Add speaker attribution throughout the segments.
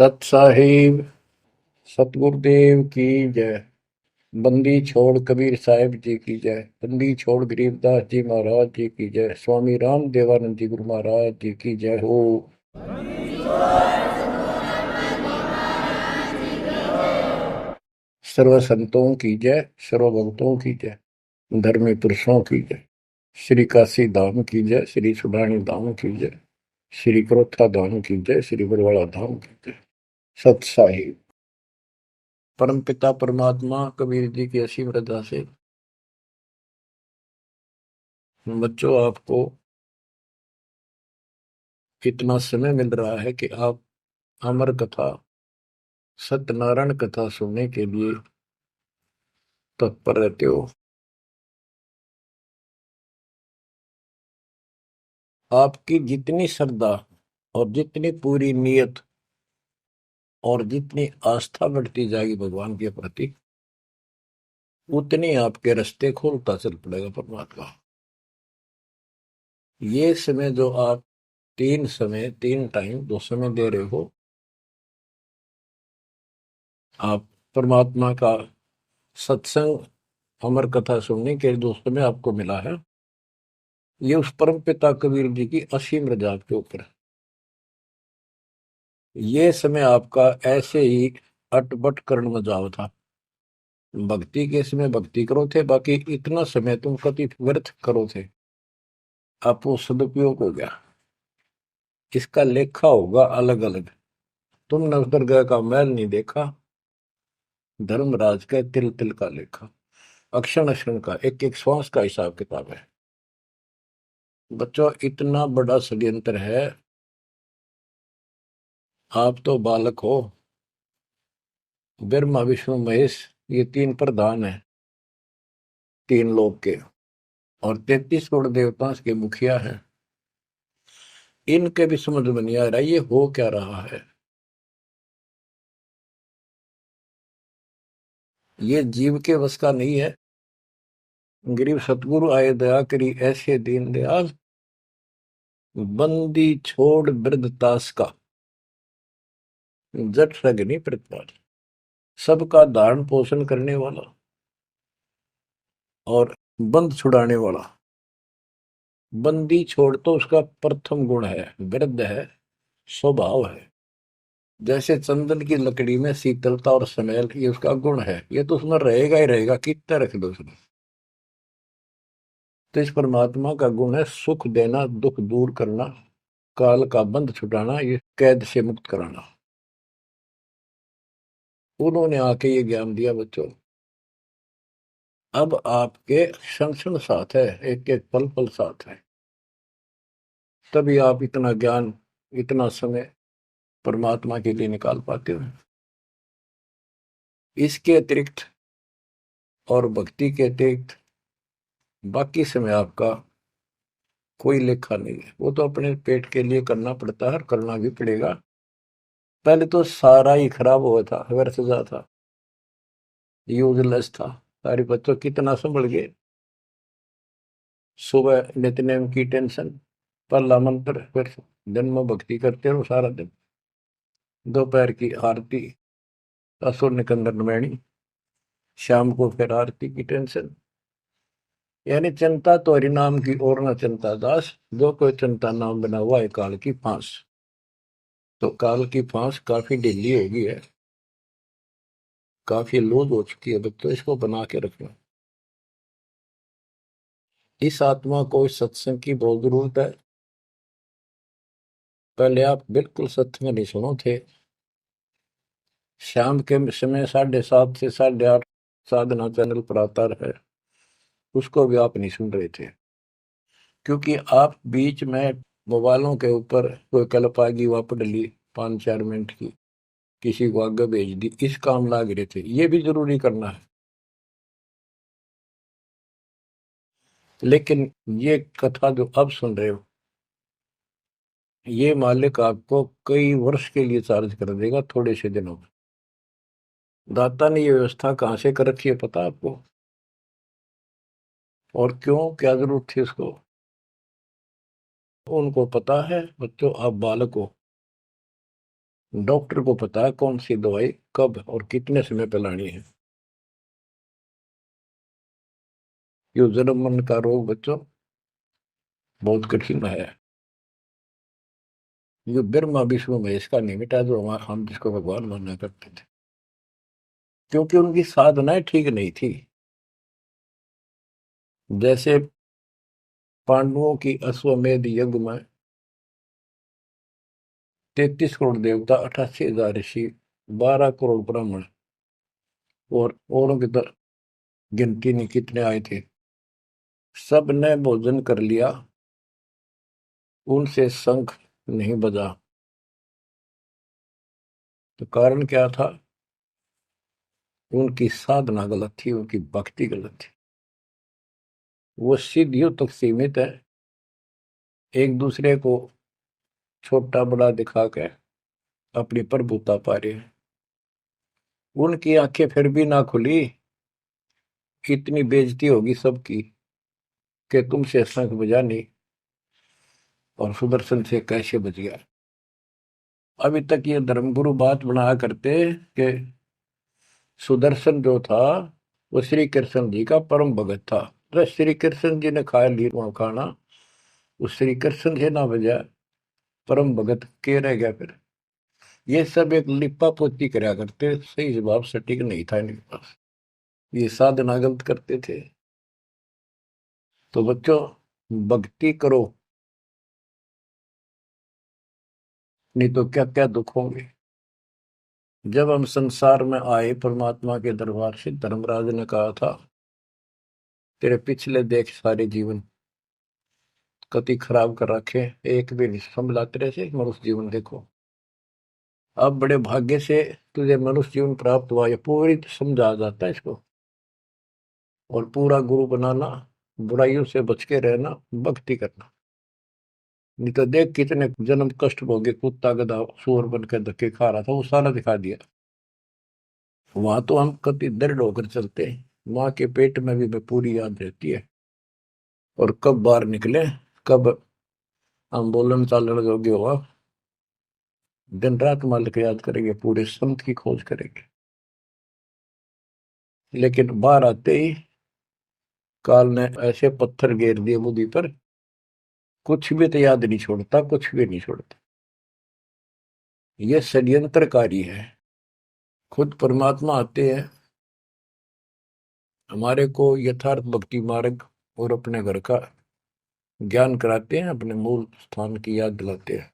Speaker 1: सत साहिब सतगुरुदेव की जय। बंदी छोड़ कबीर साहिब जी की जय। बंदी छोड़ गरीबदास जी महाराज जी की जय। स्वामी राम देवानंद जी गुरु महाराज जी की जय हो। सर्व संतों की जय, सर्व भक्तों की जय, धर्मी पुरुषों की जय। श्री काशी धाम की जय, श्री सुडानी धाम की जय, श्री क्रोथा धाम की जय, श्री बरवाड़ा धाम की जय। सत साहिब। परम पिता परमात्मा कबीर जी की असीम रजा से बच्चों आपको इतना समय मिल रहा है कि आप अमर कथा, सत्यनारायण कथा सुनने के लिए तत्पर रहते हो। आपकी जितनी श्रद्धा और जितनी पूरी नियत और जितनी आस्था बढ़ती जाएगी भगवान के प्रति, उतनी आपके रास्ते खोलता चल पड़ेगा परमात्मा। ये समय जो आप तीन टाइम दो समय दे रहे हो, आप परमात्मा का सत्संग अमर कथा सुनने के जो समय आपको मिला है, ये उस परम पिता कबीर जी की असीम रजा के ऊपर है। ये समय आपका ऐसे ही अटपट कर्ण में जाओ था। भक्ति के समय भक्ति करो थे, बाकी इतना समय तुम कति व्यर्थ करो थे, आप वो सदुपयोग हो गया। इसका लेखा होगा अलग अलग। तुमने उस दरगाह का मैल नहीं देखा, धर्मराज का तिल तिल का लेखा, अक्षण अक्षण का, एक एक श्वास का हिसाब किताब है। बच्चों, इतना बड़ा षड्यंत्र है। आप तो बालक हो। ब्रह्मा विष्णु महेश, ये तीन प्रधान है तीन लोक के, और 33 करोड़ देवता के मुखिया हैं। इनके भी समझ में नहीं आ रहा ये हो क्या रहा है। ये जीव के वश का नहीं है। गरीब सतगुरु आए दया करी ऐसे दीन दयाल, बंदी छोड़ वृद्धतास का, जट रगनी प्रतिपाल। सबका धारण पोषण करने वाला और बंद छुड़ाने वाला। बंदी छोड़ तो उसका प्रथम गुण है, वृद्ध है, स्वभाव है। जैसे चंदन की लकड़ी में शीतलता और स्मेल, ये उसका गुण है। ये तो उसमें रहेगा ही रहेगा, कितना रख दो उसमें। तो इस परमात्मा का गुण है सुख देना, दुख दूर करना, काल का बंध छुटाना, ये कैद से मुक्त कराना। उन्होंने आके ये ज्ञान दिया बच्चों। अब आपके क्षण क्षण साथ है, एक एक पल पल साथ है। तभी आप इतना ज्ञान, इतना समय परमात्मा के लिए निकाल पाते हो। इसके अतिरिक्त और भक्ति के अतिरिक्त बाकी समय आपका कोई लेखा नहीं है। वो तो अपने पेट के लिए करना पड़ता है और करना भी पड़ेगा। पहले तो सारा ही खराब हुआ था, व्यर्थ जा था, यूजलेस था। सारे बच्चों कितना संभल गए। सुबह नित्यनेम की टेंशन, पहला मंत्र, फिर दिन में भक्ति करते रहो सारा दिन, दोपहर की आरती, असुर निकंदन नमैनी, शाम को फिर आरती की टेंशन। यानी चिंता तो हरि नाम की और न चिंता दास, जो कोई चिंता नाम बना हुआ है काल की फांस। तो काल की फांस काफी ढीली हो गई है, काफी लूज हो चुकी है बच्चों, इसको बना के रखना। इस आत्मा को इस सत्संग की बहुत जरूरत है। पहले आप बिल्कुल सत्संग नहीं सुनो थे। शाम के समय 7:30 से 8:30 साधना चैनल पर आता है, उसको भी आप नहीं सुन रहे थे, क्योंकि आप बीच में मोबाइलों के ऊपर कोई कल्प आ गई, वापस डली 5-4 मिनट की, किसी को आगे भेज दी, इस काम लाग रहे थे। ये भी जरूरी करना है, लेकिन ये कथा जो अब सुन रहे हो, ये मालिक आपको कई वर्ष के लिए चार्ज कर देगा थोड़े से दिनों में। दाता ने ये व्यवस्था कहां से कर रखी है पता आपको? और क्यों, क्या जरूरत थी उसको? उनको पता है बच्चों, आप बालक हो, डॉक्टर को पता है कौन सी दवाई कब और कितने समय पे लानी है। ये जन्म मन का रोग बच्चों बहुत कठिन है। ये ब्रह्मा विष्णु महेश का नहीं मिटा जो हम जिसको भगवान माना करते थे, क्योंकि उनकी साधनाएं ठीक नहीं थी। जैसे पांडवों की अश्वमेध यज्ञ में 33 करोड़ देवता, 88,000 ऋषि, 12 करोड़ ब्राह्मण और औरों की तो गिनती नहीं कितने आए थे, सब ने भोजन कर लिया, उनसे शंख नहीं बजा। तो कारण क्या था? उनकी साधना गलत थी, उनकी भक्ति गलत थी। वो सिद्धियों तक सीमित है, एक दूसरे को छोटा बड़ा दिखा के अपनी प्रभुता पा रहे हैं। उनकी आंखें फिर भी ना खुली, इतनी बेइज्जती होगी सबकी कि तुमसे शंख बजा नहीं और सुदर्शन से कैसे बच गया। अभी तक ये धर्मगुरु बात बनाया करते कि सुदर्शन जो था वो श्री कृष्ण जी का परम भगत था, तो श्री कृष्ण जी ने खा ली वहां खाना, उस श्री कृष्ण से ना बजा, परम भगत के रह गया फिर। ये सब एक लिपा पोती कराया करते, सही जवाब सटीक नहीं था इनके पास, ये साधना गलत करते थे। तो बच्चों भक्ति करो, नहीं तो क्या क्या दुख होंगे। जब हम संसार में आए परमात्मा के दरबार से, धर्मराज ने कहा था तेरे पिछले देख सारे जीवन कति खराब कर रखे, एक भी नहीं संभला तेरे से, मनुष्य जीवन देखो। अब बड़े भाग्य से तुझे मनुष्य जीवन प्राप्त हुआ, ये पूरी समझा जाता है इसको। और पूरा गुरु बनाना, बुराइयों से बच के रहना, भक्ति करना। नहीं तो देख कितने जन्म कष्ट भोगे, कुत्ता गधा सुअर बन के धक्के खा रहा था, वो सारा दिखा दिया। वहां तो हम कति दृढ़ होकर चलते हैं, माँ के पेट में भी मैं पूरी याद रहती है। और कब बाहर निकले, कब हम बोलन चालन योग्य हुआ, दिन रात मालिक याद करेंगे, पूरे संत की खोज करेंगे। लेकिन बाहर आते ही काल ने ऐसे पत्थर घेर दिए बुद्धि पर, कुछ भी तो याद नहीं छोड़ता, कुछ भी नहीं छोड़ता। ये षड्यंत्रकारी है। खुद परमात्मा आते हैं, हमारे को यथार्थ भक्ति मार्ग और अपने घर का ज्ञान कराते हैं, अपने मूल स्थान की याद दिलाते हैं।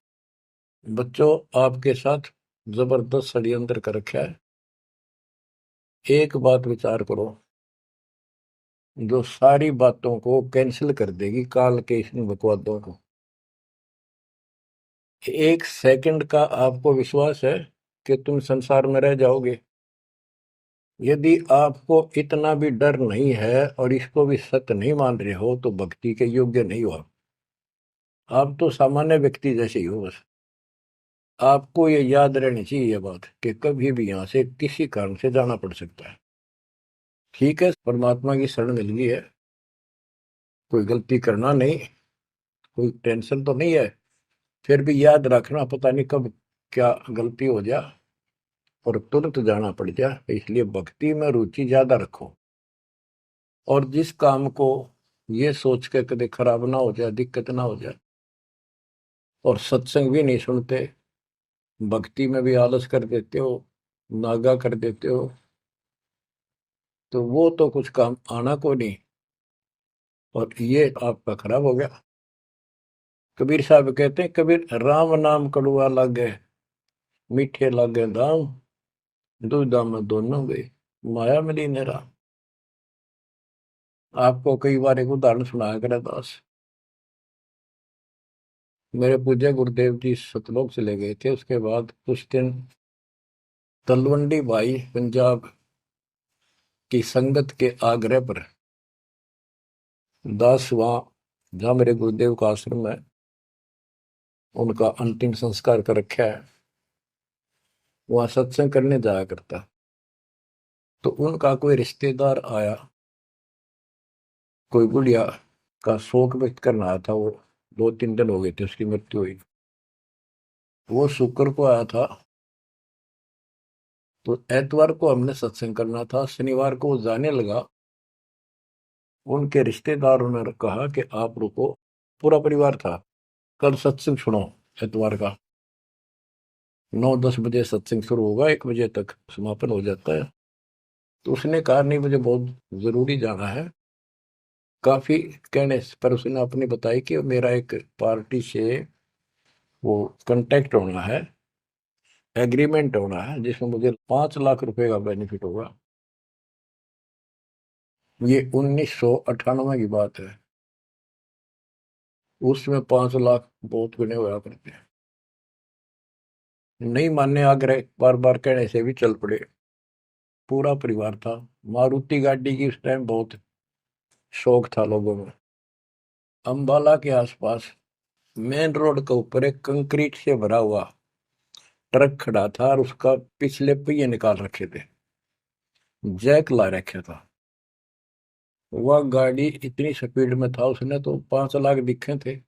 Speaker 1: बच्चों आपके साथ जबरदस्त षड्यंत्र कर रखा है। एक बात विचार करो जो सारी बातों को कैंसिल कर देगी, काल के इन बकवादों को। एक सेकंड का आपको विश्वास है कि तुम संसार में रह जाओगे? यदि आपको इतना भी डर नहीं है और इसको भी सत्य नहीं मान रहे हो तो भक्ति के योग्य नहीं हो आप तो सामान्य व्यक्ति जैसे ही हो बस। आपको ये याद रहनी चाहिए ये बात कि कभी भी यहां से किसी कारण से जाना पड़ सकता है। ठीक है, परमात्मा की शरण मिल गई है, कोई गलती करना नहीं, कोई टेंशन तो नहीं है। फिर भी याद रखना, पता नहीं कब क्या गलती हो जाए और तुरंत जाना पड़ जाए, इसलिए भक्ति में रुचि ज्यादा रखो। और जिस काम को ये सोच के कभी खराब ना हो जाए, दिक्कत ना हो जाए, और सत्संग भी नहीं सुनते, भक्ति में भी आलस कर देते हो, नागा कर देते हो, तो वो तो कुछ काम आना को नहीं, और ये आपका खराब हो गया। कबीर साहब कहते हैं, कबीर राम नाम कड़ुआ लागे, मीठे लागे दाम, दुविधा में दोनों गए, माया मिली ने राम। आपको कई बार एक उदाहरण सुनाया करे दास। मेरे पूज्य गुरुदेव जी सतलोक चले गए थे, उसके बाद कुछ दिन तलवंडी भाई पंजाब की संगत के आग्रह पर दास वहां, जहाँ मेरे गुरुदेव का आश्रम है, उनका अंतिम संस्कार कर रखा है, वहां सत्संग करने जाया करता। तो उनका कोई रिश्तेदार आया, कोई बुढ़िया का शोक व्यक्त करना आया था, वो 2-3 दिन हो गए थे उसकी मृत्यु हुई। वो शुक्र को आया था, तो एतवार को हमने सत्संग करना था, शनिवार को वो जाने लगा। उनके रिश्तेदारों ने कहा कि आप रुको, पूरा परिवार था, कल सत्संग सुनो एतवार का। 9-10 बजे सत्संग शुरू होगा, 1 बजे तक समापन हो जाता है। तो उसने कहा नहीं, मुझे बहुत जरूरी जाना है। काफी कहने पर उसने अपनी बताई कि मेरा एक पार्टी से वो कांटेक्ट होना है, एग्रीमेंट होना है, जिसमें मुझे 5 लाख रुपए का बेनिफिट होगा। ये 1998 की बात है। उसमें 5 लाख बहुत गिने हुआ करते हैं। नहीं मानने आग्रह बार बार कहने से भी चल पड़े। पूरा परिवार था। मारुति गाड़ी की उस टाइम बहुत शौक था लोगों में। अंबाला के आसपास मेन रोड के ऊपर एक कंक्रीट से भरा हुआ ट्रक खड़ा था और उसका पिछले पहिए निकाल रखे थे, जैक ला रखा था। वह गाड़ी इतनी स्पीड में था, उसने तो 5 लाख दिखे थे।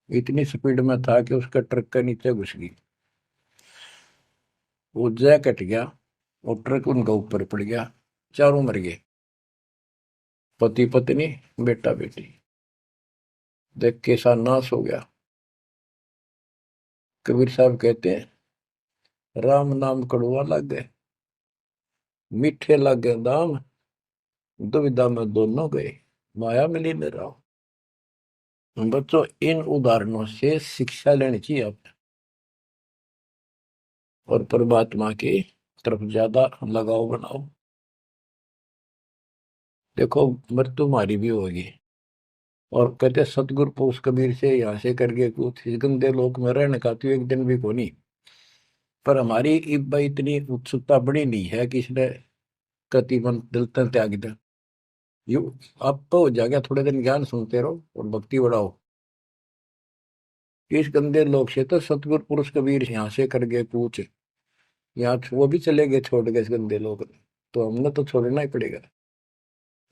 Speaker 1: इतनी स्पीड में था कि उसका ट्रक के नीचे घुस गई। वो जैक कट गया और ट्रक उनका ऊपर पड़ गया। चारों मर गए, पति पत्नी बेटा बेटी। देख कैसा नाश हो गया। कबीर साहब कहते हैं, राम नाम कड़वा लग गए, मीठे लग गए दाम, दुविधा में दोनों गए, माया मिली न राम। बच्चों, इन उदाहरणों से शिक्षा लेनी चाहिए आप, और परमात्मा की तरफ ज्यादा लगाव बनाओ। देखो, मृत्यु हमारी भी होगी। और कहते सतगुरु पुरुष कबीर से यहाँ से करके कुछ इस गंदे लोक में रहने का तो एक दिन भी को नहीं। पर हमारी इब्बा इतनी उत्सुकता बड़ी नहीं है कि इसने कति मन दिल तन त्याग दे। यू आप तो हो जाएगा, थोड़े दिन ज्ञान सुनते रहो और भक्ति बढ़ाओ। इस गंदे लोग से तो सतगुरु पुरुष कबीर यहाँ से करके पूछ, यहाँ वो भी चले गए छोड़ के इस गंदे लोग। तो हमने तो छोड़ना ही पड़ेगा।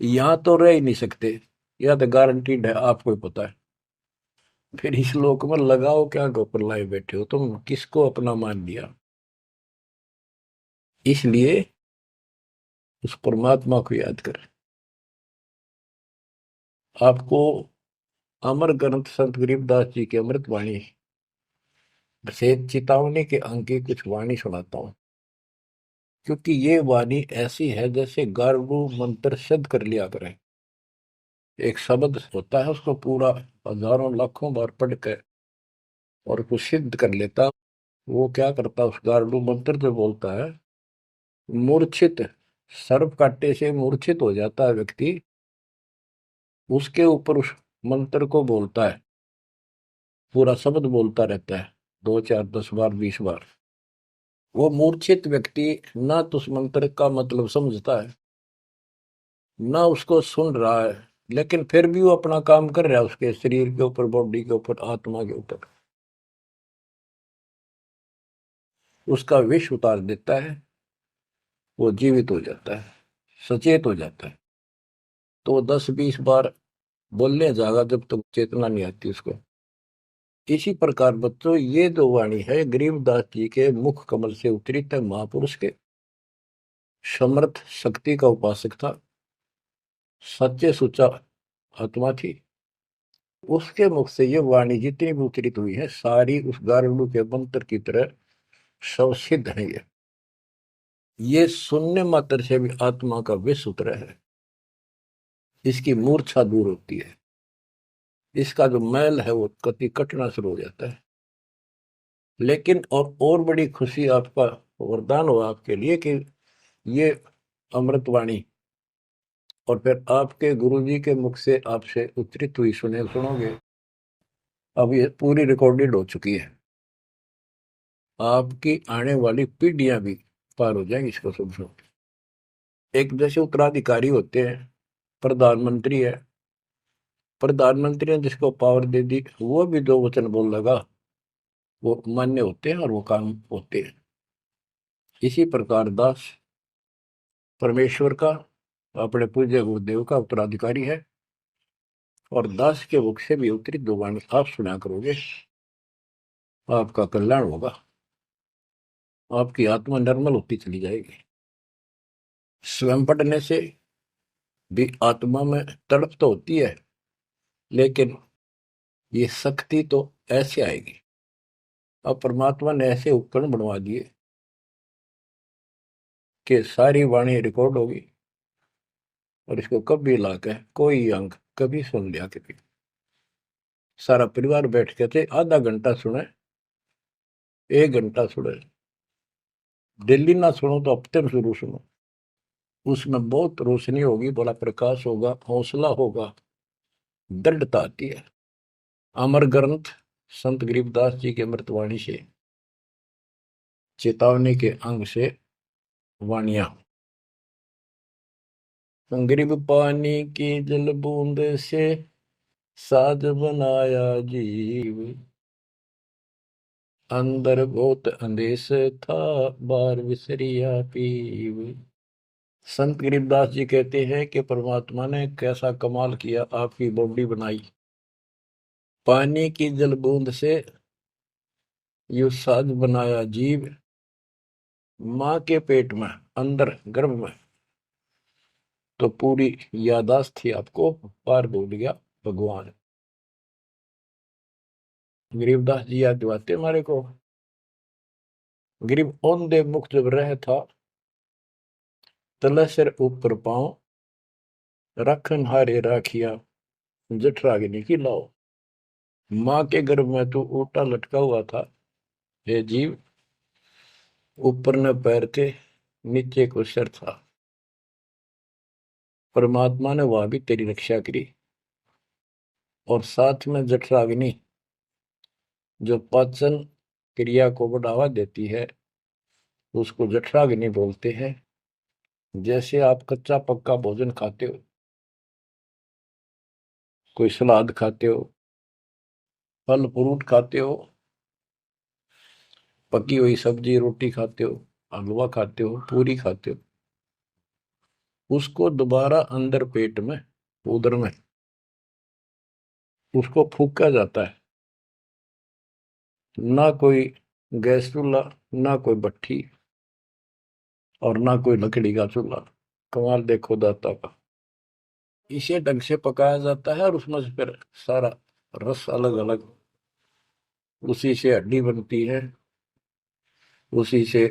Speaker 1: यहाँ तो रह ही नहीं सकते, यह तो गारंटीड है, आपको ही पता है। फिर इस लोक में लगाओ क्या, गोपर लाए बैठे हो तुम, किसको अपना मान लिया। इसलिए उस परमात्मा को याद कर। आपको अमर ग्रंथ संत गरीबदास जी की अमृत वाणी से चेतावनी के अंक की कुछ वाणी सुनाता हूं। क्योंकि ये वाणी ऐसी है जैसे गारगू मंत्र सिद्ध कर लिया करें। एक शब्द होता है, उसको पूरा हजारों लाखों बार पढ़ कर और उसको सिद्ध कर लेता। वो क्या करता, उस गारडू मंत्र जो बोलता है, मूर्छित सर्प काटे से मूर्छित हो जाता है व्यक्ति, उसके ऊपर उस मंत्र को बोलता है, पूरा शब्द बोलता रहता है, 2 4 10 बार 20 बार। वो मूर्छित व्यक्ति ना तो उस मंत्र का मतलब समझता है, ना उसको सुन रहा है, लेकिन फिर भी वो अपना काम कर रहा है, उसके शरीर के ऊपर, बॉडी के ऊपर, आत्मा के ऊपर। उसका विष उतार देता है, वो जीवित हो जाता है, सचेत हो जाता है। तो वो 10 20 बार बोलने जाएगा जब तक चेतना नहीं आती उसको। इसी प्रकार बच्चों, ये जो वाणी है गरीबदास जी के मुख कमल से उतरी तक, महापुरुष के समर्थ शक्ति का उपासक था, सच्चे सुचा आत्मा थी। उसके मुख से ये वाणी जितनी भी उतरित हुई है, सारी उस गारुड़ के मंत्र की तरह सब सिद्ध है। ये सुनने मात्र से भी आत्मा का विष उतरा है, इसकी मूर्छा दूर होती है, इसका जो मैल है वो कति कटना शुरू हो जाता है। लेकिन और बड़ी खुशी आपका वरदान हो आपके लिए कि ये अमृतवाणी और फिर आपके गुरु जी के मुख से आपसे उच्चरित हुई सुनोगे। अब ये पूरी रिकॉर्डेड हो चुकी है, आपकी आने वाली पीढ़ियां भी पार हो जाएंगी इसको सुन सुन। एक जैसे उत्तराधिकारी होते हैं, प्रधानमंत्री है, प्रधानमंत्री ने जिसको पावर दे दी, वो भी जो वचन बोल लगा वो मान्य होते हैं और वो काम होते हैं। इसी प्रकार दास परमेश्वर का, अपने पूज्य गुरुदेव का उत्तराधिकारी है, और दास के मुख से भी उत्तरित दो वाणी आप सुना करोगे, आपका कल्याण होगा। आपकी आत्मा निर्मल होती चली जाएगी। स्वयं पढ़ने से भी आत्मा में तड़प तो होती है, लेकिन ये शक्ति तो ऐसे आएगी। अब परमात्मा ने ऐसे उपकरण बनवा दिए कि सारी वाणी रिकॉर्ड होगी, और इसको कभी लाके कोई अंग कभी सुन लिया कभी, सारा परिवार बैठ के थे, आधा घंटा सुने, 1 घंटा सुने, डेली ना सुनो तो हफ्ते में शुरू सुनो, उसमें बहुत रोशनी होगी, बड़ा प्रकाश होगा, हौसला होगा, दृढ़ता आती है। अमर ग्रंथ संत गरीबदास जी के अमृतवाणी से, चेतावनी के अंग से वाणियां। गरीब पानी की जल बूंद से साज बनाया जीव, अंदर बहुत अंदेश था, बार विसरिया पीव। संत गरीबदास जी कहते हैं कि परमात्मा ने कैसा कमाल किया, आपकी बॉडी बनाई, पानी की जल बूंद से यू साज बनाया जीव, माँ के पेट में अंदर गर्भ में तो पूरी यादाश्त थी आपको, पार बोल गया भगवान। गरीबदास जी याद दिवाते हमारे को। गरीब औंधे मुख जब रह था, तले सिर ऊपर पांव, रखन हारे राखिया, जठराग्नि की लाओ। माँ के गर्भ में तू उल्टा लटका हुआ था हे जीव, ऊपर न पैर थे, नीचे को सिर था। परमात्मा ने वहां भी तेरी रक्षा करी, और साथ में जठराग्नि जो पाचन क्रिया को बढ़ावा देती है, उसको जठराग्नि बोलते हैं। जैसे आप कच्चा पक्का भोजन खाते हो, कोई सलाद खाते हो, फल फ्रूट खाते हो, पकी हुई सब्जी रोटी खाते हो, हलवा खाते हो, पूरी खाते हो, उसको दोबारा अंदर पेट में, उदर में, उसको फूका जाता है। ना कोई गैस चूल्हा, ना कोई भट्ठी, और ना कोई लकड़ी का चूल्हा। कमाल देखो दाता का। इसे ढंग से पकाया जाता है, और उसमें से फिर सारा रस अलग अलग, उसी से हड्डी बनती है, उसी से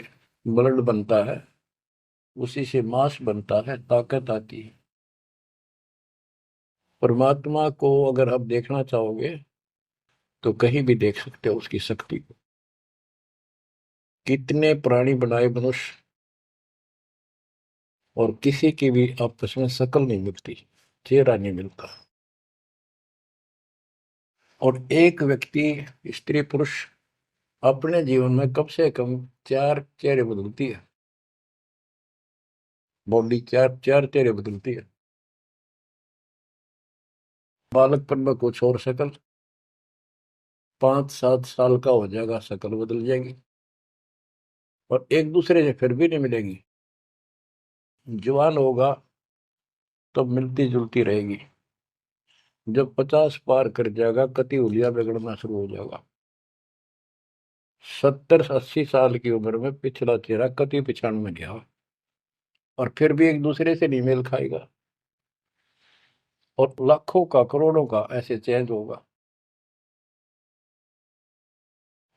Speaker 1: ब्लड बनता है, उसी से मांस बनता है, ताकत आती है। परमात्मा को अगर आप देखना चाहोगे तो कहीं भी देख सकते हो उसकी शक्ति को। कितने प्राणी बनाए मनुष्य, और किसी की भी आपस में शकल नहीं मिलती, चेहरा नहीं मिलता। और एक व्यक्ति, स्त्री पुरुष, अपने जीवन में कम से कम 4 चेहरे बदलती है। बॉडी 4 चेहरे बदलती है। बालकपन में कुछ और शक्ल, 5-7 साल का हो जाएगा शक्ल बदल जाएगी, और एक दूसरे से फिर भी नहीं मिलेगी। जवान होगा तो मिलती जुलती रहेगी, जब 50 पार कर जाएगा कति उलिया बिगड़ना शुरू हो जाएगा। 70-80 साल की उम्र में पिछला चेहरा कति पिछाड़ में गया, और फिर भी एक दूसरे से नहीं मेल खाएगा, और लाखों का करोड़ों का ऐसे चेंज होगा।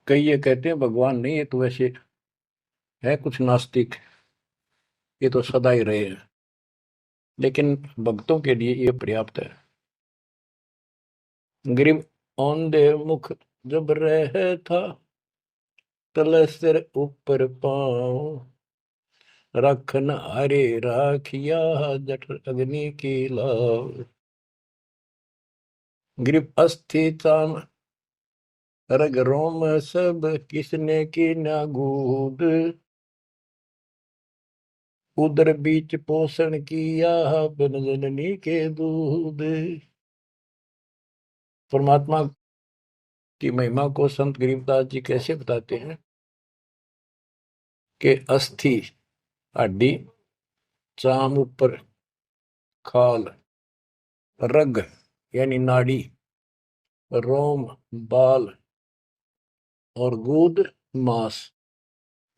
Speaker 1: कई ये कहते हैं भगवान नहीं, ये तो वैसे है कुछ नास्तिक, ये तो सदा ही रहे हैं, लेकिन भक्तों के लिए ये पर्याप्त है। गरीब औंधे मुख जब रह था, तले सिर ऊपर पाँव, रखन हरे राखिया, जठ अग्नि की लाव। गरीब अस्थि चाम रग रोम सब, किसने की ना गूद, उदर बीच पोषण किया, बिन जननी के दूध। परमात्मा की महिमा को संत गरीबदास जी कैसे बताते हैं कि अस्थि हड्डी, चाम ऊपर खाल, रग यानी नाड़ी, रोम बाल, और गूद मांस,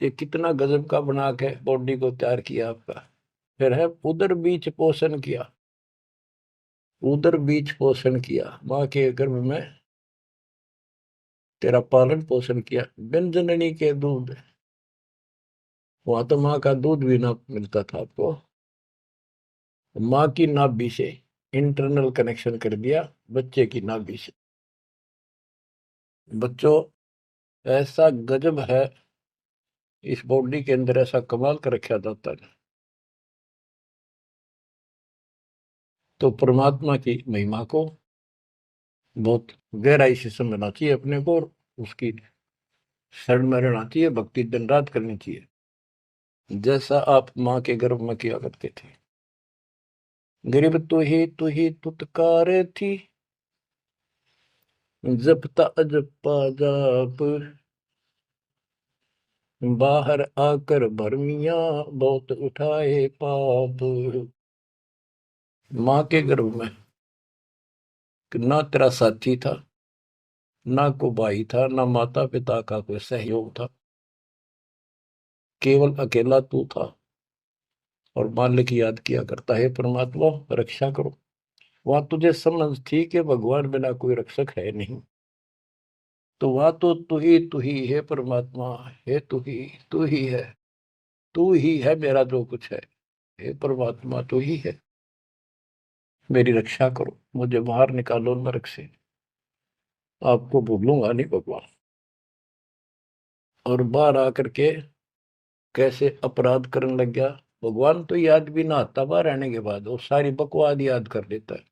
Speaker 1: ये कितना गजब का बना के बॉडी को तैयार किया आपका। फिर है उदर बीच पोषण किया, उदर बीच पोषण किया, माँ के गर्भ में तेरा पालन पोषण किया। बिन जननी के दूध, वहां तो माँ का दूध भी ना मिलता था आपको, माँ की नाभि से इंटरनल कनेक्शन कर दिया बच्चे की नाभि से। बच्चों, ऐसा गजब है इस बॉडी के अंदर, ऐसा कमाल कर रखा जाता है। तो परमात्मा की महिमा को बहुत गहराई से समझना चाहिए अपने को, और उसकी शरण में रहना चाहिए, भक्ति दिन रात करनी चाहिए, जैसा आप माँ के गर्भ में किया करते थे। गरीब तू ही तुतकार थी, जपता अजपा जाप, बाहर आकर भरमिया बहुत उठाए पाप। माँ के गर्भ में ना तेरा साथी था, ना को भाई था, ना माता पिता का कोई सहयोग था, केवल अकेला तू था। और मालिक याद किया करता है, परमात्मा रक्षा करो। वहां तुझे समझ थी कि भगवान बिना कोई रक्षक है नहीं, तो वहां तो तू ही है परमात्मा, है तू ही है, तू ही है मेरा जो कुछ है। हे परमात्मा तू ही है, मेरी रक्षा करो, मुझे बाहर निकालो नरक से, आपको भूलूंगा नहीं भगवान। और बाहर आकर के कैसे अपराध करने लग गया भगवान, तो याद भी ना आता बाहर रहने के बाद, वो सारी बकवाद याद कर लेता है।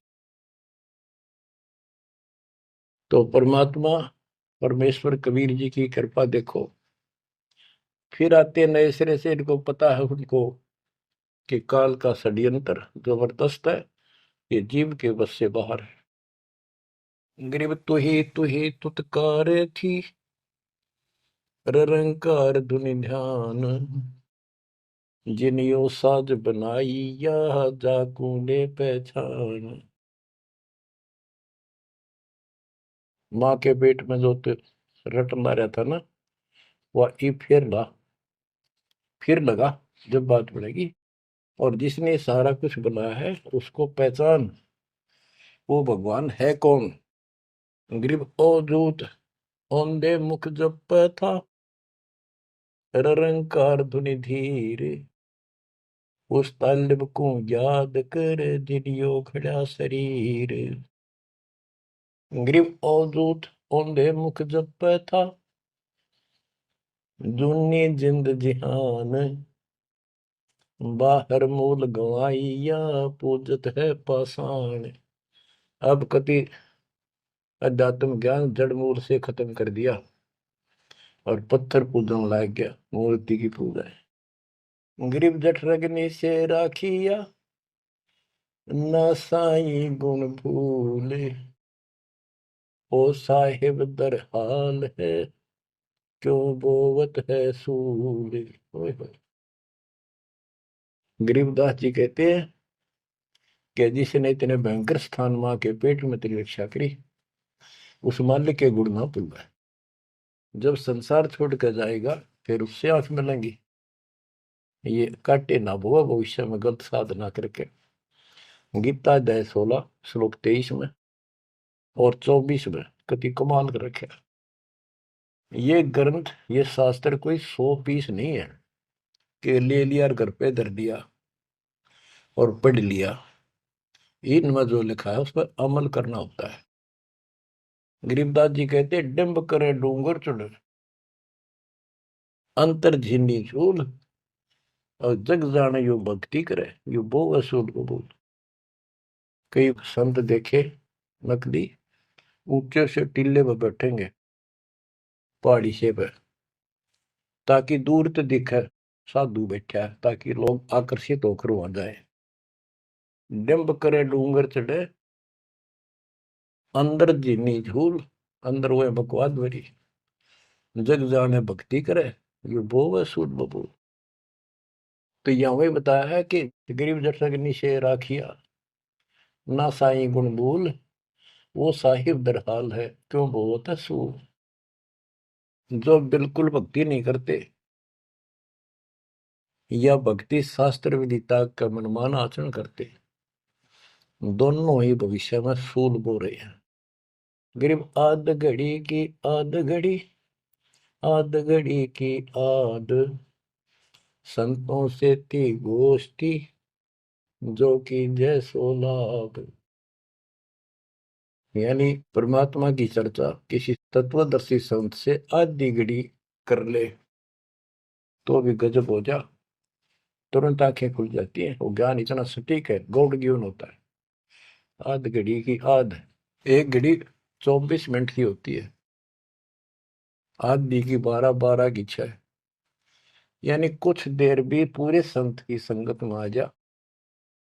Speaker 1: तो परमात्मा परमेश्वर कबीर जी की कृपा देखो, फिर आते नए सिरे से, इनको पता है उनको कि काल का षड्यंत्र जबरदस्त है, ये जीव के बस से बाहर है। गरीब तू ही तुतकार थी, रंकार धुनि ध्यान, जिनियो साज बनाई या जाकूने पहचान। माँ के पेट में जो रटना रहता ना, वह ई फिर लगा जब बात बढ़ेगी, और जिसने सारा कुछ बनाया है उसको पहचान, वो भगवान है कौन। गरीब ओ दूत औंधे मुख जप था, रंकार धुनि धीर, उस तालिब को याद कर जिनियो खड़ा शरीर। गरीब ओ दूत औंधे मुख जप था, दुनी जिंद जिहान, बाहर मूल गवाइया पूजत है पाषाण। अब कति अध्यात्म ज्ञान जड़ मूल से खत्म कर दिया और पत्थर पूजन लाग गया, मूर्ति की पूजा है। गरीब जठ रगनी से राखिया, ना साई गुण भूले, ओ साहिब दर हाल है, क्यों बोवत है सूले। गरीबदास जी कहते हैं कि जिसने इतने भयंकर स्थान मां के पेट में तेरी रक्षा करी, उस मालिक के गुण ना भूलना। जब संसार छोड़ कर जाएगा फिर उससे आंख मिलेंगी, ये काटे ना बोआ भविष्य में गलत साधना करके। गीता अध्याय 16 श्लोक 23 में और 24 में कति कमाल कर रखे। ये ग्रंथ, ये शास्त्र कोई 100 पीस नहीं है कि ले लिया और घर पे धर दिया और पढ़ लिया। इनमें जो लिखा है उस पर अमल करना होता है। गरीबदास जी कहते डिंब करे डूंगर चुड़, अंतर झिन्नी झूल, और जग जाने यो भक्ति करे, यो बो असूल कबूल। कई संत देखे नकली ऊंचे से टीले पर बैठेंगे पहाड़ी से पे, ताकि दूर तो दिखे साधु बैठा है, ताकि लोग आकर्षित होकर वहां जाए। डिंब करे डूंगर चढ़े, अंदर जीनी झूल, अंदर वो बकवाद भरी, जग जाने भक्ति करे, ये बो सूद बबूल। तो यहाँ वही बताया है कि गरीब जठरग निशे राखिया, ना साई गुण भूल, वो साहिब दरहाल है, क्यों बोत है सूल। जो बिल्कुल भक्ति नहीं करते या भक्ति शास्त्र विदिता का मनमान आचरण करते, दोनों ही भविष्य में सूल बो रहे हैं। गरीब आध घड़ी की आध घड़ी, आध घड़ी की आध, संतों से थी गोष्ठी, जो कि जय सो लाभ। यानी परमात्मा की चर्चा किसी तत्वदर्शी संत से आधी घड़ी कर ले तो भी गजब हो जा, तुरंत आंखें खुल जाती हैं। वो ज्ञान इतना सटीक है, गॉड गिवन होता है। आध घड़ी की आध, एक घड़ी 24 मिनट की होती है, आधी की 12, 12 की 6। यानी कुछ देर भी पूरे संत की संगत में आ जा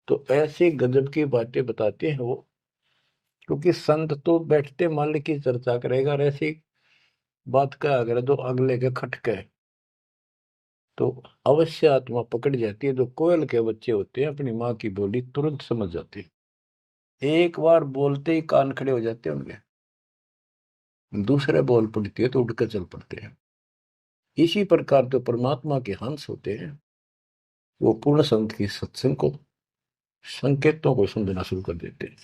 Speaker 1: तो ऐसी गजब की बातें बताते हैं वो। क्योंकि संत तो बैठते माल की चर्चा करेगा, और ऐसी बात का अगर जो अगले के खटके तो अवश्य आत्मा पकड़ जाती है। जो कोयल के बच्चे होते हैं अपनी माँ की बोली तुरंत समझ जाते हैं, एक बार बोलते ही कान खड़े हो जाते हैं उनके। दूसरे बोल पड़ती है तो उठकर चल पड़ते हैं। इसी प्रकार जो परमात्मा के हंस होते हैं वो पूर्ण संत की सत्संग को, संकेतों को समझना शुरू कर देते हैं।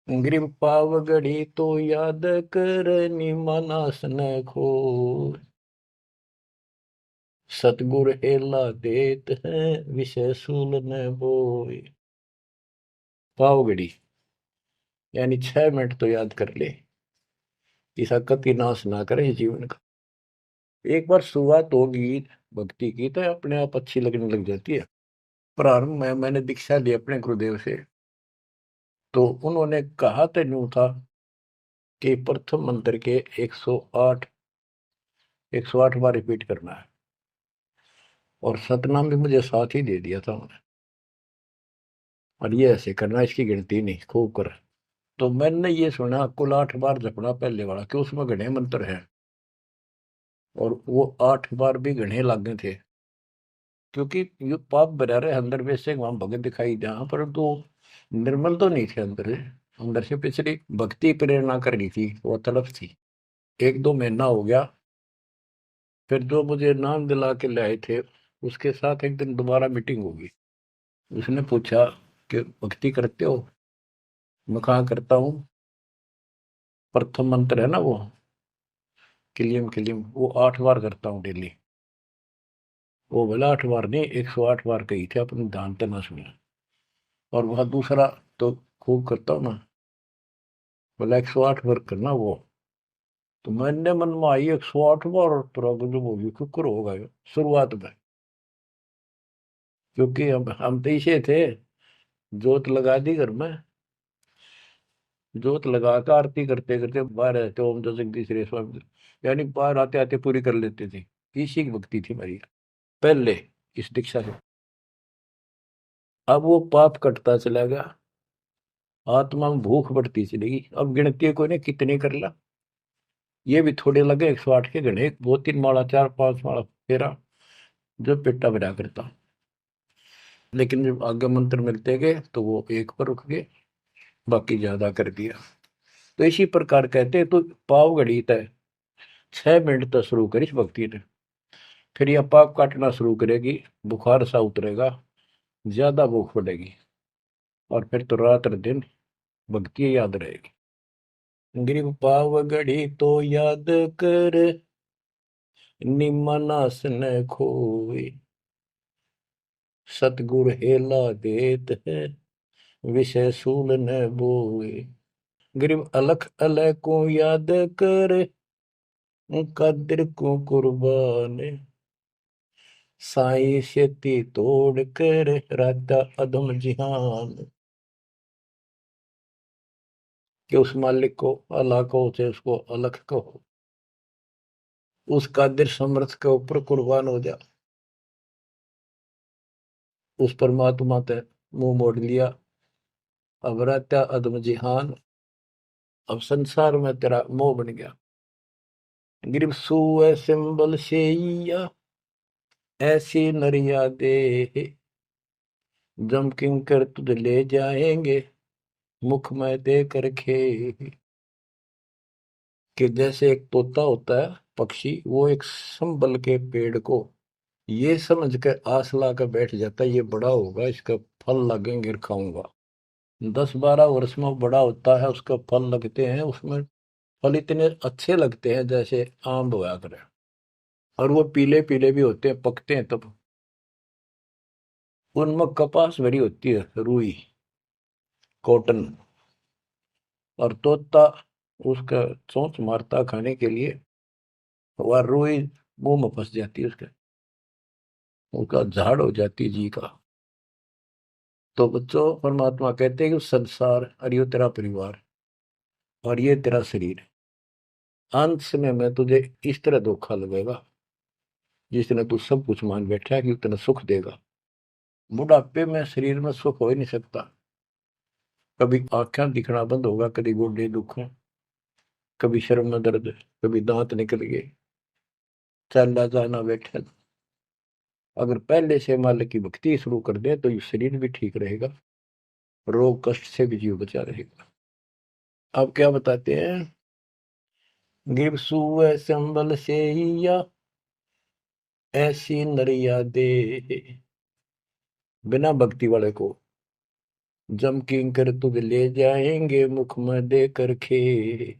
Speaker 1: ग्रीव पावगढ़ी तो याद करनी मानस न खो, सतगुर हेला देत है विषय सूल न बोए। पावगढ़ी यानी 6 मिनट तो याद कर ले, ऐसा कति नाश ना करे जीवन का। एक बार शुरुआत होगी भक्ति की तो अपने आप अच्छी लगने लग जाती है। प्रारंभ में मैंने दीक्षा ली अपने गुरुदेव से, तो उन्होंने कहा तो यूं था कि प्रथम मंत्र के 108 बार रिपीट करना है, और सतनाम भी मुझे साथ ही दे दिया था उन्होंने, और ये ऐसे करना, इसकी गिनती नहीं, खूब कर। तो मैंने ये सुना कुल 8 बार जपना पहले वाला, कि उसमें घने मंत्र हैं, और वो 8 बार भी घने लागे थे। क्योंकि ये पाप भरा रहे अंदर में से वहां भगत दिखाई जहां पर तो निर्मल तो नहीं थे अंदर से। अंदर से पिछली भक्ति प्रेरणा कर रही थी, वो तड़प थी। 1-2 महीना हो गया, फिर जो मुझे नाम दिला के लाए थे उसके साथ एक दिन दोबारा मीटिंग होगी। उसने पूछा कि भक्ति करते हो? मैं कहा करता हूँ। प्रथम मंत्र है ना वो किलियम किलियम, वो 8 बार करता हूँ डेली। वो बोला 8 बार नहीं, 108 बार कही थे, अपने ध्यान से ना सुना। और वह दूसरा तो खूब करता हूँ ना, बोला 108 बार करना वो। तो मैंने मन में आई 108 बार, और तुरंत जो होगी कुकर होगा ये शुरुआत में। क्योंकि हम तो इसे थे, जोत लगा दी घर में, जोत लगा कर आरती करते करते बाहर रहते ओम जो जगदीश रे स्वामी, यानी बाहर आते आते पूरी कर लेते थे। इसी की भक्ति थी मेरी पहले, इस दीक्षा से। अब वो पाप कटता चला गया, आत्मा में भूख बढ़ती चलेगी। अब गिनती को ने कितने कर ला, ये भी थोड़े लगे 108 के गणे, 2-3 माला 4-5 माला फेरा जो पेटा भरा करता। लेकिन जब आगे मंत्र मिलते गए तो वो एक पर रुक गए, बाकी ज्यादा कर दिया। तो इसी प्रकार कहते हैं, तो पाव घड़ी तय 6 मिनट तक शुरू करी इस भक्ति ने, फिर यह पाप काटना शुरू करेगी, बुखार सा उतरेगा, ज्यादा भूख बढ़ेगी, और फिर तो रात दिन भक्ति याद रहेगी। ग्रीव पाव घड़ी तो याद कर निमनास न खोए, सतगुर हेला देत है विषय सूल न बोए। ग्रीव अलख अलय को याद कर कदर को कुर्बान, साई शेती तोड़ कर राता अदम जिहान। कि उस मालिक को अल्लाह को से उसको अलख कहो, उस कादिर समर्थ के ऊपर कुर्बान हो जा। उस परमात्मा ते मुंह मोड़ लिया, अब रहता अदम जिहान, अब संसार में तेरा मोह बन गया। गिरव सुए सिंबल शेया ऐसी नरिया दे, जम किंकर तुझ ले जाएंगे मुख में दे कर खे। कि जैसे एक तोता होता है पक्षी, वो एक संबल के पेड़ को ये समझ के आस ला कर बैठ जाता है ये बड़ा होगा, इसका फल लगेंगे खाऊंगा। 10-12 वर्ष में वो बड़ा होता है, उसका फल लगते हैं, उसमें फल इतने अच्छे लगते हैं जैसे आम होया करे, और वो पीले पीले भी होते हैं, पकते हैं तब। उनमें कपास भरी होती है, रुई, कॉटन, और तोता उसका चोंच मारता खाने के लिए, वह रुई मुंह में फंस जाती है उसके, उसका झाड़ हो जाती है जी का। तो बच्चों, परमात्मा कहते हैं कि संसार और ये तेरा परिवार और ये तेरा शरीर, अंत समय में तुझे इस तरह धोखा लगेगा जिसने तू सब कुछ मान बैठा है कि उतना सुख देगा। बुढ़ापे में शरीर में सुख हो ही नहीं सकता। कभी आंखें दिखना बंद होगा, कभी गोडे दुख, कभी शर्म में दर्द, कभी दांत निकल गए, चलना जाना बैठे। अगर पहले से मालिक की भक्ति शुरू कर दे तो ये शरीर भी ठीक रहेगा, रोग कष्ट से भी जीव बचा रहेगा। अब क्या बताते हैं, गिर सुअ संबल से या ऐसी नरिया दे, बिना भक्ति वाले को जम किंकर तुझ ले जाएंगे मुख में दे कर खे।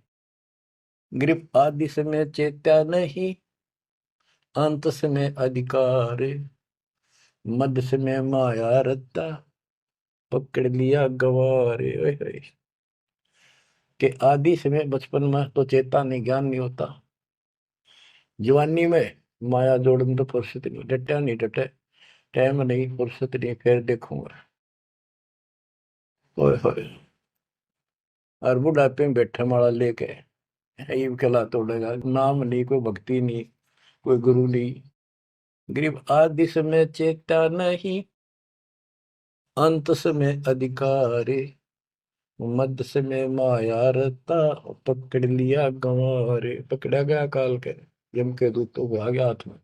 Speaker 1: ग्रिप आदि समय चेत्या नहीं, अंत समय अधिकार, मध्य समय माया रत्ता, पकड़ लिया गवारे। ओए होए। कि आदि समय बचपन में तो चेता नहीं, ज्ञान नहीं होता, जवानी में माया जोड़न तो फुर्सत नहीं, डटा नहीं डटे, टाइम नहीं, फुर्सत नहीं, फिर देखूंगा। ओए होए। और बुढ़ापे में बैठे माला लेके ये कहला तोड़ेगा, नाम नहीं, कोई भक्ति नहीं, कोई गुरु नहीं। गरीब आदि समय चेता नहीं, अंत समय अधिकारी, मध्य समय माया रता, पकड़ लिया गंवारे। पकड़ा गया काल के, यम के दूतों को आ गया हाथ में।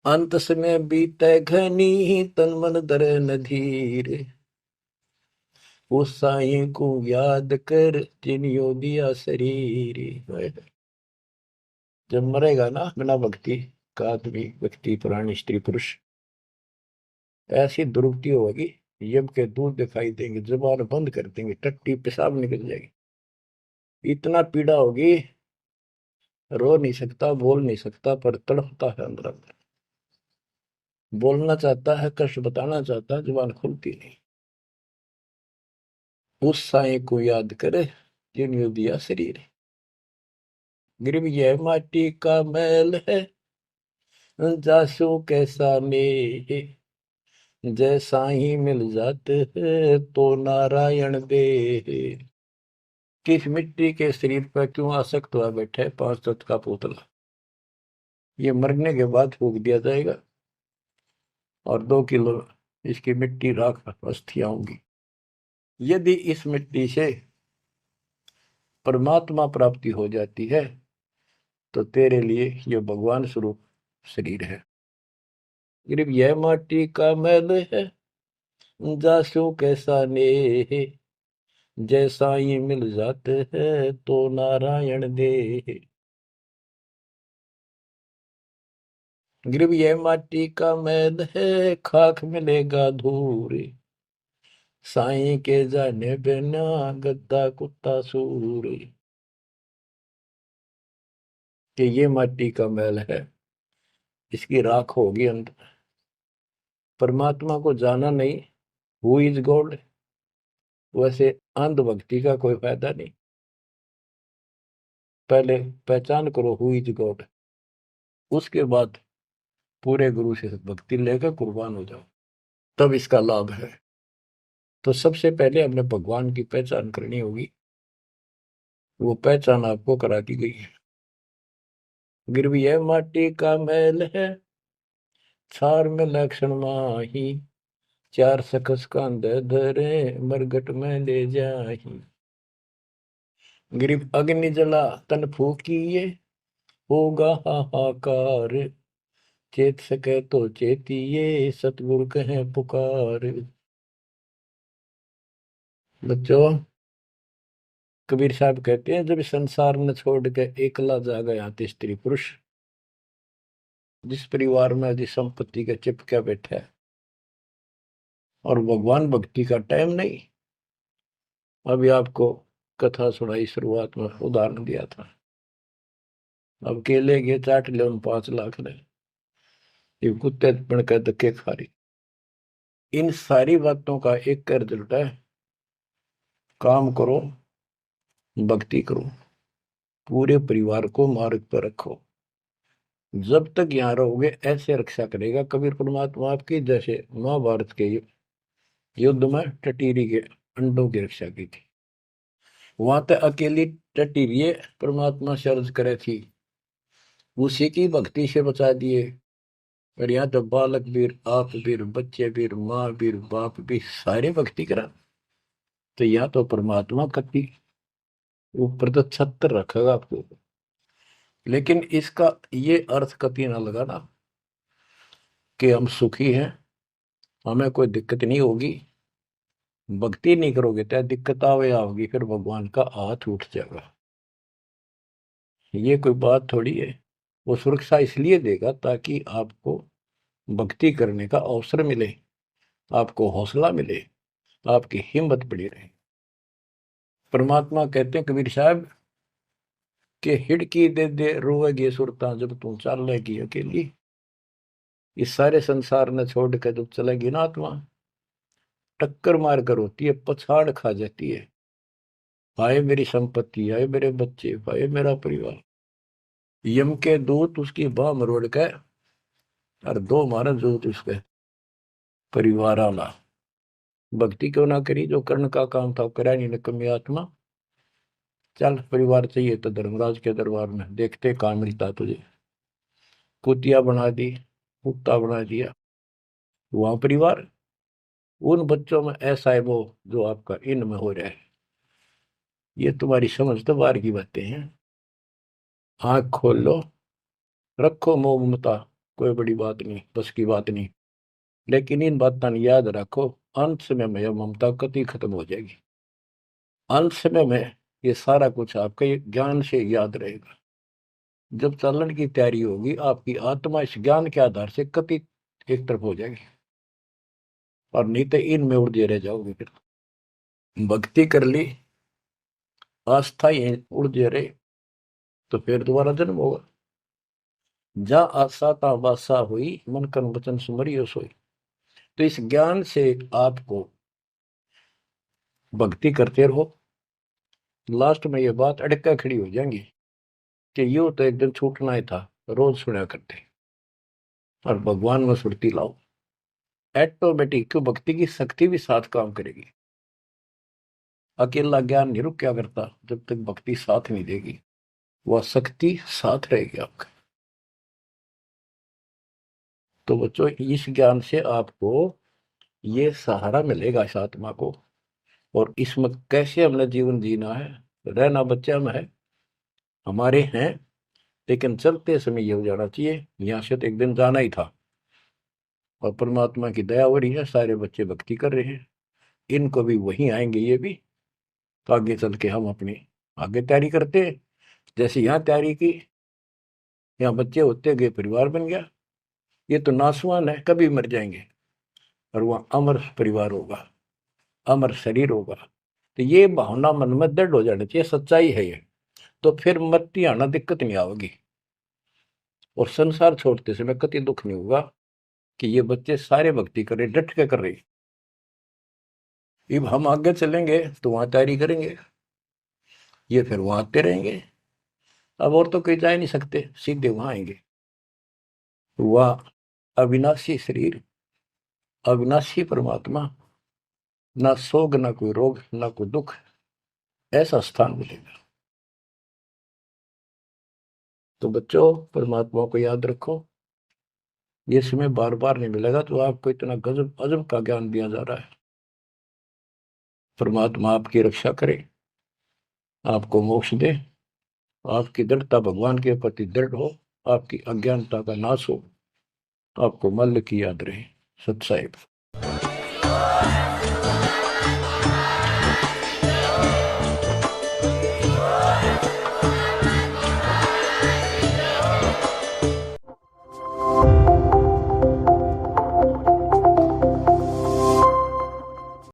Speaker 1: अंत समय बीते घनी, तन मन धरे न धीर, उस साईं को याद कर जिनियो दिया शरीर। जब मरेगा ना बिना भक्ति का आदमी, व्यक्ति, प्राणी, स्त्री, पुरुष, ऐसी दुर्गति होगी, यम के दूध दिखाई देंगे, जुबान बंद कर देंगे, टट्टी पेशाब निकल जाएगी, इतना पीड़ा होगी, रो नहीं सकता, बोल नहीं सकता, पर तड़पता है अंदर अंदर, बोलना चाहता है, कष्ट बताना चाहता है, जुबान खुलती नहीं। उस साईं को याद करे जिन्होंने दिया शरीर। गिरव यह माटी का मैल है, जासू कैसा ने, जैसा ही मिल जाते हैं तो नारायण दे। किस मिट्टी के शरीर पर क्यों आसक्त हुआ बैठे 5 तत्व का पुतला, ये मरने के बाद फूक दिया जाएगा, और 2 किलो इसकी मिट्टी राख अस्थियां होंगी। यदि इस मिट्टी से परमात्मा प्राप्ति हो जाती है तो तेरे लिए ये भगवान स्वरूप शरीर है। सिर्फ यह माटी का मैल है, जासू कैसा ने, जैसा ही मिल जाते हैं तो नारायण दे। गिरव यह माटी का मैल है, खाक मिलेगा धूर, साईं के जाने बिना गद्दा कुत्ता सूर। कि ये माटी का मैल है, इसकी राख होगी अंत। परमात्मा को जाना नहीं, हु इज गॉड, वैसे अंधभक्ति का कोई फायदा नहीं। पहले पहचान करो हु इज गॉड, उसके बाद पूरे गुरु से भक्ति लेकर कुर्बान हो जाओ, तब इसका लाभ है। तो सबसे पहले हमने भगवान की पहचान करनी होगी, वो पहचान आपको करा दी गई है। गिरवी है माटी का मैल है, छार में लक्षण माही, चार सकस कांद धरे मरगट में ले जाही। गिरिव अग्नि जला तन फूकिए, होगा हाहाकार, चेत सके तो चेतिए, सतगुरु कहे पुकार। बच्चों, कबीर साहब कहते हैं जब संसार न छोड़ के एकला जा गया स्त्री पुरुष, जिस परिवार में जिस संपत्ति के चिपके बैठे है, और भगवान भक्ति का टाइम नहीं। अभी आपको कथा सुनाई, शुरुआत में उदाहरण दिया था। अब केले के चाट ले, उन 5 लाख ने, ये कुत्ते बन कर धक्के खा रही। इन सारी बातों का एक कर रिजल्ट है, काम करो, भक्ति करो, पूरे परिवार को मार्ग पर रखो। जब तक यहाँ रहोगे ऐसे रक्षा करेगा कबीर परमात्मा आपकी, जैसे महाभारत के युद्ध में टटीरी के अंडों की रक्षा की थी। वहां तक अकेली टटीरी परमात्मा शर्ज करे थी, उसी की भक्ति से बचा दिए। और यहाँ तो बालक वीर, आप वीर, बच्चे वीर, माँ वीर, बाप भी सारे भक्ति करा। तो यहाँ तो परमात्मा कति ऊपर तो छत्र रखेगा आपको। लेकिन इसका ये अर्थ कभी ना लगाना कि हम सुखी हैं, हमें कोई दिक्कत नहीं होगी। भक्ति नहीं करोगे तो दिक्कत आवे आओगी, फिर भगवान का हाथ उठ जाएगा। ये कोई बात थोड़ी है। वो सुरक्षा इसलिए देगा ताकि आपको भक्ति करने का अवसर मिले, आपको हौसला मिले, आपकी हिम्मत बड़ी रहे। परमात्मा कहते हैं कबीर साहब कि हिड़की दे दे रोएगी सुरता, जब तू चलेगी अकेली। इस सारे संसार ने छोड़ कर जब चलेगी ना आत्मा, टक्कर मार कर होती है, पछाड़ खा जाती है। हाय मेरी संपत्ति, हाय मेरे बच्चे, हाय मेरा परिवार। यम के दूत उसकी बाह मरोड़ के और दो मारा दूत उसके परिवार आला। भक्ति क्यों ना करी, जो कर्ण का काम था करा नहीं निकम्मी आत्मा। चल परिवार चाहिए तो धर्मराज के दरबार में देखते कहाँ मिलता तुझे। कुतिया बना दी, कुत्ता बना दिया। वहां परिवार, उन बच्चों में ऐसा है वो जो आपका इनमें हो रहा है। ये तुम्हारी समझ तो बाहर की बातें हैं। आंख खोल लो, रखो मोह ममता, कोई बड़ी बात नहीं, बस की बात नहीं। लेकिन इन बातों याद रखो, अंत समय में यह ममता कति खत्म हो जाएगी। अंत समय में ये सारा कुछ आपके ज्ञान से याद रहेगा। जब चलन की तैयारी होगी, आपकी आत्मा इस ज्ञान के आधार से कति एक तरफ हो जाएगी, और नहीं तो इनमें उलझे रह जाओगे। फिर भक्ति कर ली, आस्था ये उलझे रहे, तो फिर दोबारा जन्म होगा। जा आशा ता वासा हुई, मन कर्म वचन सुमरियो सोई। तो इस ज्ञान से आपको भक्ति करते रहो। लास्ट में ये बात अड़का खड़ी हो जाएंगी कि यूं तो एक दिन छूटना ही था, रोज सुना करते। और भगवान में सुरती लाओ, ऑटोमेटिक भक्ति की शक्ति भी साथ काम करेगी। अकेला ज्ञान नहीं रुक क्या करता, जब तक भक्ति साथ नहीं देगी, वह शक्ति साथ रहेगी आपका। तो बच्चों इस ज्ञान से आपको ये सहारा मिलेगा इस आत्मा को। और इसमें कैसे हमने जीवन जीना है, रहना बच्चा में है, हमारे हैं। लेकिन चलते समय ये हो जाना चाहिए, यहाँ से तो एक दिन जाना ही था। और परमात्मा की दया हो रही है, सारे बच्चे भक्ति कर रहे हैं, इनको भी वहीं आएंगे ये भी। तो आगे चल के हम अपनी आगे तैयारी करते हैं। जैसे यहाँ तैयारी की, यहाँ बच्चे होते गए, परिवार बन गया। ये तो नासवान है, कभी मर जाएंगे, और वहाँ अमर परिवार होगा, अमर शरीर होगा। तो ये भावना मन में दृढ़ हो जानी चाहिए, सच्चाई है ये। तो फिर मरती आना दिक्कत नहीं आवेगी, और संसार छोड़ते समय कति दुख नहीं होगा कि ये बच्चे सारे भक्ति कर रहे, डट के कर रहे। अब हम आगे चलेंगे तो वहां तैयारी करेंगे, ये फिर वहां आते रहेंगे। अब और तो कहीं जा नहीं सकते, सीधे वहां आएंगे। वह अविनाशी शरीर, अविनाशी परमात्मा, ना सोग, ना कोई रोग, ना कोई दुख, ऐसा स्थान मिलेगा। तो बच्चों परमात्मा को याद रखो, ये समय बार बार नहीं मिलेगा। तो आपको इतना गजब अजब का ज्ञान दिया जा रहा है। परमात्मा आपकी रक्षा करे, आपको मोक्ष दे, आपकी दृढ़ता भगवान के प्रति दृढ़ हो, आपकी अज्ञानता का नाश हो, आपको मल्ल की याद रहे। सत साहिब।